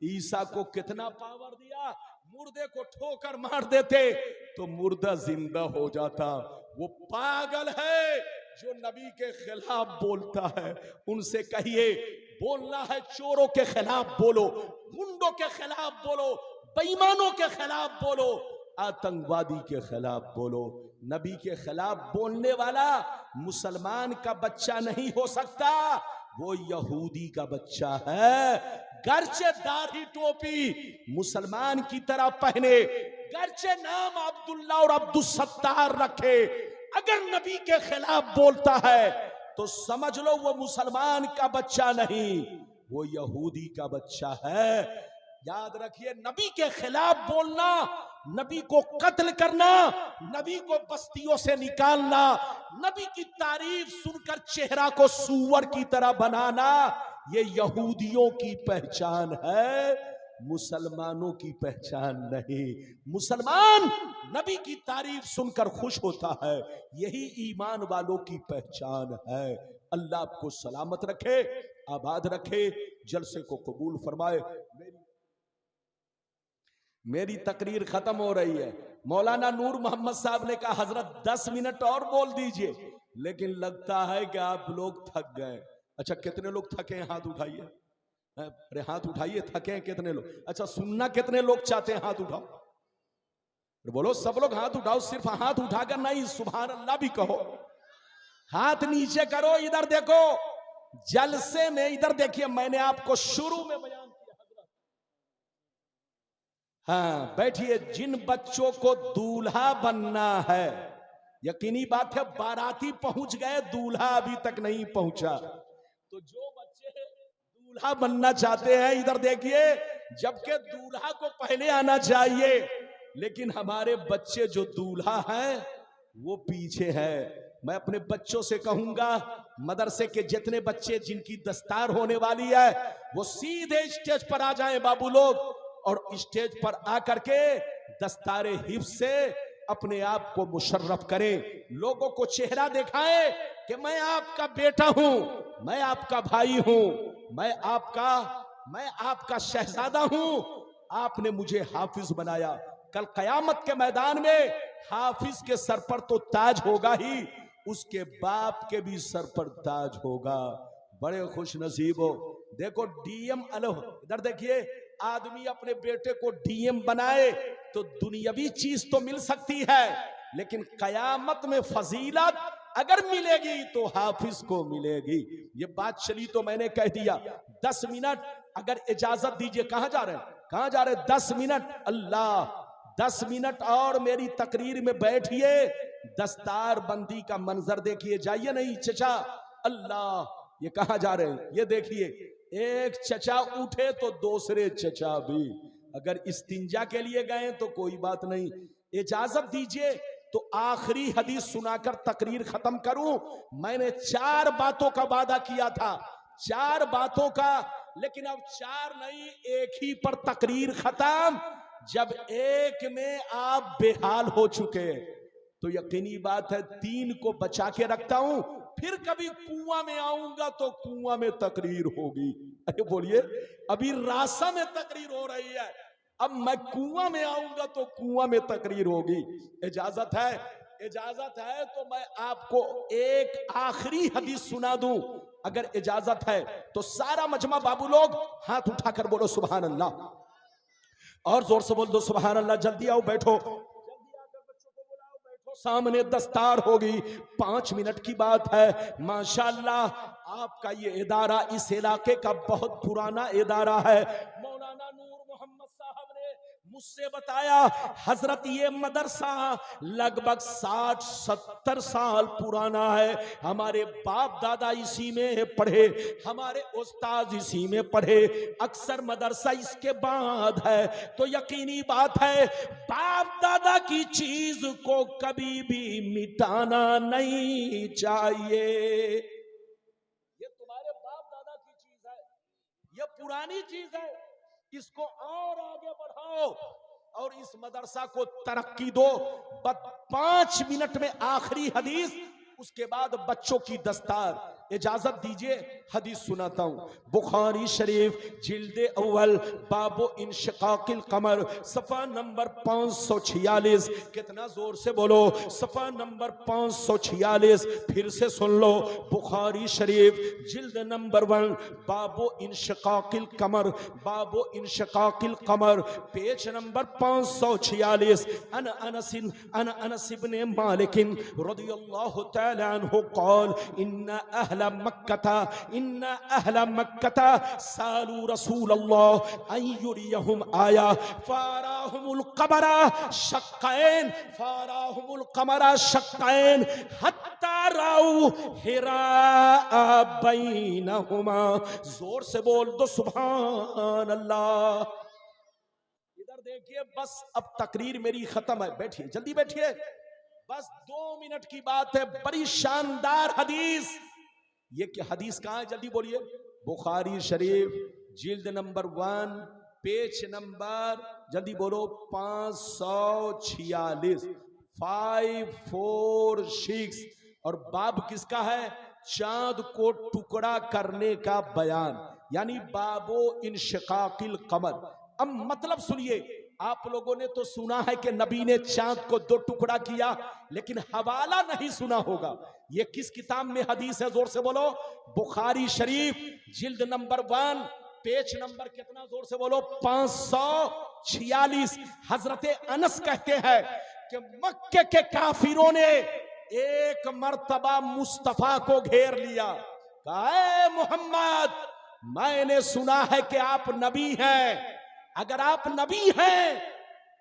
ईसा को कितना पावर दिया, मुर्दे को ठोकर मार देते तो मुर्दा जिंदा हो जाता। वो पागल है जो नबी के खिलाफ बोलता है। उनसे कहिए, बोलना है चोरों के खिलाफ बोलो, गुंडों के खिलाफ बोलो, बेईमानों के खिलाफ बोलो, आतंकवादी के खिलाफ बोलो। नबी के खिलाफ बोलने वाला मुसलमान का बच्चा नहीं हो सकता, वो यहूदी का बच्चा है। गर्चे दाढ़ी टोपी मुसलमान की तरह पहने, गर्चे नाम अब्दुल्ला और अब्दुल-सत्तार रखे, अगर नबी के खिलाफ बोलता है तो समझ लो वो मुसलमान का बच्चा नहीं, वो यहूदी का बच्चा है। याद रखिए, नबी के खिलाफ बोलना, नबी को कत्ल करना, नबी को बस्तियों से निकालना, नबी की तारीफ सुनकर चेहरा को सूअर की तरह बनाना, ये यहूदियों की पहचान है, मुसलमानों की पहचान नहीं। मुसलमान नबी की तारीफ सुनकर खुश होता है, यही ईमान वालों की पहचान है। अल्लाह आपको सलामत रखे, आबाद रखे, जलसे को कबूल फरमाए। मेरी तकरीर खत्म हो रही है। मौलाना नूर मोहम्मद साहब ने कहा, हजरत 10 मिनट और बोल दीजिए, लेकिन लगता है कि आप लोग थक गए। अच्छा, कितने लोग थके हैं? हाथ उठाइए। अरे हाथ उठाइए, थके हैं कितने लोग? अच्छा, सुनना कितने लोग चाहते हैं? हाथ उठाओ, बोलो सब लोग हाथ उठाओ। सिर्फ हाथ उठाकर नहीं, सुभान अल्लाह भी कहो। हाथ नीचे करो, इधर देखो जलसे में, इधर देखिए, मैंने आपको शुरू में बयान किया। हाँ बैठिए। जिन बच्चों को दूल्हा बनना है, यकीनी बात है बाराती पहुंच गए, दूल्हा अभी तक नहीं पहुंचा, तो जो बच्चे दूल्हा बनना चाहते हैं इधर देखिए, जबकि दूल्हा को पहले आना चाहिए, लेकिन हमारे बच्चे जो दूल्हा हैं वो पीछे हैं। मैं अपने बच्चों से कहूंगा, मदरसे के जितने बच्चे जिनकी दस्तार होने वाली है वो सीधे स्टेज पर आ जाएं बाबू लोग, और स्टेज पर आकर के दस्तारे हिफ्ज से अपने आप को मुशर्रफ करें, लोगों को चेहरा दिखाएं कि मैं आपका बेटा हूं, मैं आपका भाई हूं, मैं आपका शहजादा हूं, आपने मुझे हाफिज बनाया। कल कयामत के मैदान में हाफिज के सर पर तो ताज होगा ही, उसके बाप के भी सर पर ताज होगा। बड़े खुश नसीब हो। देखो डीएम इधर देखिए, आदमी अपने बेटे को डीएम बनाए तो दुनियावी चीज तो मिल सकती है, लेकिन कयामत में फजीलत अगर मिलेगी तो हाफिज को मिलेगी। ये बात चली तो मैंने कह दिया। 10 मिनट अगर इजाजत दीजिए। कहां जा रहे हैं? कहां जा रहे हैं? 10 मिनट। अल्लाह 10 मिनट और मेरी तकरीर में बैठिए, दस्तार बंदी का मंजर देखिए। जाइए नहीं चचा। अल्लाह, ये कहां जा रहे हैं? ये देखिए, एक चचा उठे तो दूसरे चचा भी। अगर इस्तिंजा के लिए गए तो कोई बात नहीं, इजाजत दीजिए तो आखिरी हदीस सुनाकर तकरीर खत्म करूं। मैंने 4 बातों का वादा किया था, 4 बातों का, लेकिन अब 4 नहीं, एक ही पर तकरीर खत्म। जब एक में आप बेहाल हो चुके तो यकीनी बात है 3 को बचा के रखता हूं, फिर कभी कुआं में आऊंगा तो कुआं में तकरीर होगी। अरे बोलिए, अभी रासा में तकरीर हो रही है, अब मैं कुआं में आऊंगा तो कुआं में तकरीर होगी। इजाजत है? इजाजत है तो मैं आपको एक आखिरी हदीस सुना दूं, अगर इजाजत है तो। सारा मजमा बाबू लोग हाथ उठाकर बोलो सुभान अल्लाह, और जोर से बोल दो सुभान अल्लाह। जल्दी आओ, बैठो, जल्दी आकर बच्चों को बुलाओ, बैठो, सामने दस्तार होगी। 5 मिनट की बात है। माशाअल्लाह आपका ये इदारा इस इलाके का बहुत पुराना इदारा है। मौलाना नूर मोहम्मद साहब ने मुझसे बताया, हजरत ये मदरसा लगभग 60-70 साल पुराना है। हमारे बाप दादा इसी में पढ़े, हमारे उस्ताद इसी में पढ़े, अक्सर मदरसा इसके बाद है। तो यकीनी बात है, बाप दादा की चीज को कभी भी मिटाना नहीं चाहिए। ये तुम्हारे बाप दादा की चीज है, ये पुरानी चीज है, इसको और आगे बढ़ाओ और इस मदरसा को तरक्की दो। बस 5 मिनट में आखिरी हदीस, उसके बाद बच्चों की दस्तार। इजाजत दीजिए हदीस सुनाता हूं। बुखारी शरीफ जिल्दे अव्वल बाबो इंशिकाकिल कमर, सफा नंबर 546। कितना जोर से बोलो, सफा नंबर 546। फिर से सुन लो, बुखारी शरीफ जिल्द नंबर 1 बाबो इंशिकाकिल कमर, बाबो इंशिकाकिल कमर, पेज नंबर 546। अन अनस इब्ने मालिक रदियल्लाहु तआला अन्हु क़ाल इन्ना अहला मक्का सालू रसूलल्लाह अय्युरियहुम आया फाराहुमुल कमरा शक्कैन हत्ता राउ हिरा बैनहुमा। जोर से बोल दो सुभान अल्लाह। इधर देखिए, बस अब तकरीर मेरी खत्म है, बैठिए, जल्दी बैठिए, बस 2 मिनट की बात है। बड़ी शानदार हदीस। ये क्या हदीस कहां है, जल्दी बोलिए। बुखारी शरीफ जिल्द नंबर 1 पेज नंबर, जल्दी बोलो, 546, 546। और बाब किसका है? चांद को टुकड़ा करने का बयान, यानी बाबो इंशिकाकिल कमर। अब मतलब सुनिए, आप लोगों ने तो सुना है कि नबी ने चांद को 2 टुकड़ा किया, लेकिन हवाला नहीं सुना होगा। ये किस किताब में हदीस है, जोर से बोलो। बुखारी शरीफ जिल्द नंबर 1 पेज नंबर कितना, जोर से बोलो, 546। हजरत अनस कहते हैं कि मक्के के काफिरों ने एक मर्तबा मुस्तफा को घेर लिया, कहा ऐ मोहम्मद, मैंने सुना है कि आप नबी हैं, अगर आप नबी हैं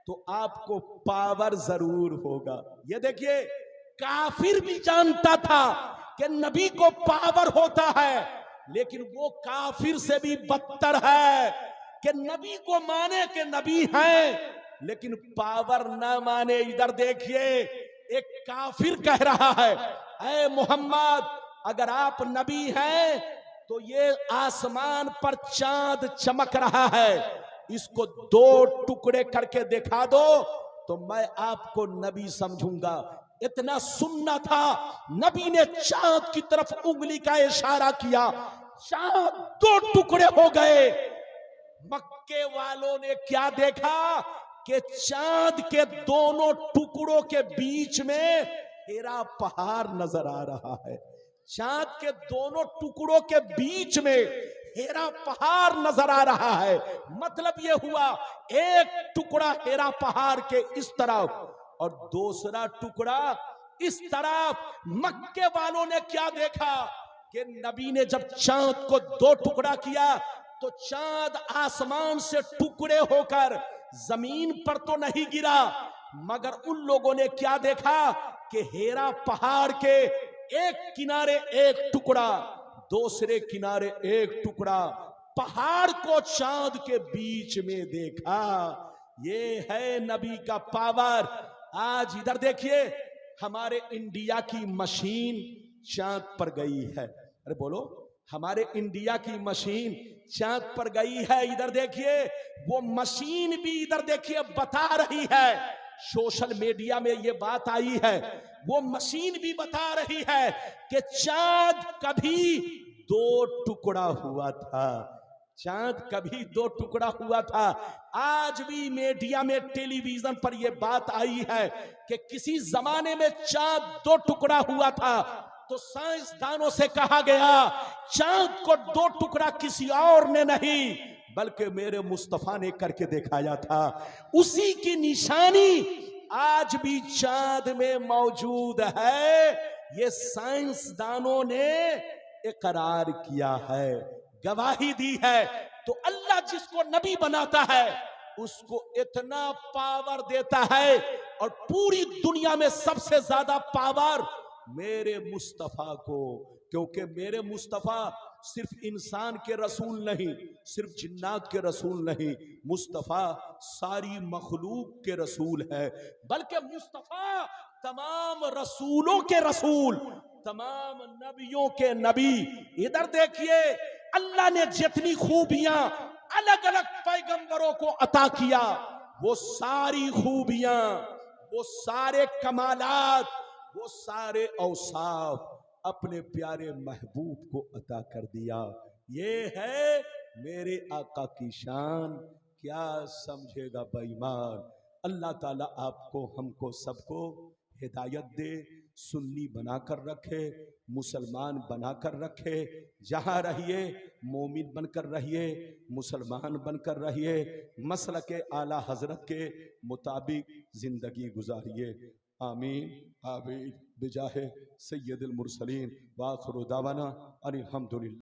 तो आपको पावर जरूर होगा। ये देखिए, काफिर भी जानता था कि नबी को पावर होता है, लेकिन वो काफिर से भी बदतर है कि नबी को माने कि नबी हैं, लेकिन पावर ना माने। इधर देखिए, एक काफिर कह रहा है, ऐ मोहम्मद, अगर आप नबी हैं तो ये आसमान पर चांद चमक रहा है, इसको 2 टुकड़े करके दिखा दो तो मैं आपको नबी समझूंगा। इतना सुनना था, नबी ने चांद की तरफ उंगली का इशारा किया, चांद 2 टुकड़े हो गए। मक्के वालों ने क्या देखा कि चांद के दोनों टुकड़ों के बीच में हिरा पहाड़ नजर आ रहा है। चांद के दोनों टुकड़ों के बीच में हिरा पहाड़ नजर आ रहा है। मतलब यह हुआ, एक टुकड़ा हिरा पहाड़ के इस तरफ और दूसरा टुकड़ा इस तरफ। मक्के वालों ने क्या देखा कि नबी ने जब चांद को 2 टुकड़ा किया तो चांद आसमान से टुकड़े होकर जमीन पर तो नहीं गिरा, मगर उन लोगों ने क्या देखा कि हिरा पहाड़ के एक किनारे एक टुकड़ा, दूसरे किनारे एक टुकड़ा, पहाड़ को चांद के बीच में देखा। ये है नबी का पावर। आज इधर देखिए, हमारे इंडिया की मशीन चांद पर गई है। अरे बोलो, हमारे इंडिया की मशीन चांद पर गई है। इधर देखिए, वो मशीन भी इधर देखिए बता रही है, सोशल मीडिया में ये बात आई है, वो मशीन भी बता रही है कि चांद कभी दो टुकड़ा हुआ था। चांद कभी दो टुकड़ा हुआ था। आज भी मीडिया में, टेलीविजन पर यह बात आई है कि किसी जमाने में चांद दो टुकड़ा हुआ था, तो साइंसदानों से कहा गया चांद को दो टुकड़ा किसी और ने नहीं बल्कि मेरे मुस्तफा ने करके दिखाया था। उसी की निशानी आज भी चांद में मौजूद है। ये साइंसदानों ने इकरार किया है, गवाही दी है। तो अल्लाह जिसको नबी बनाता है उसको इतना पावर देता है, और पूरी दुनिया में सबसे ज्यादा पावर मेरे मुस्तफा को, क्योंकि मेरे मुस्तफा सिर्फ इंसान के रसूल नहीं, सिर्फ जिन्नात के रसूल नहीं, मुस्तफा सारी मखलूक के रसूल है, बल्कि मुस्तफा तमाम रसूलों के रसूल, तमाम नबियों के नबी। इधर देखिए, अल्लाह ने जितनी खूबियां अलग अलग पैगंबरों को अता किया, वो सारी खूबियां, वो सारे कमालात, वो सारे औसाफ अपने प्यारे महबूब को अता कर दिया। ये है मेरे आका की शान। क्या समझेगा बेईमान। अल्लाह ताला आपको, हमको, सबको हिदायत दे, सुन्नी बनाकर रखे, मुसलमान बनाकर रखे। जहाँ रहिए मोमिन बनकर रहिए, मुसलमान बनकर रहिए, मसलके आला हजरत के मुताबिक जिंदगी गुजारिए। आमीन आमीन बिजाहे सय्यदुल मुरसलीन व आखिरु दावाना अनिल हम्दुलिल्लाह।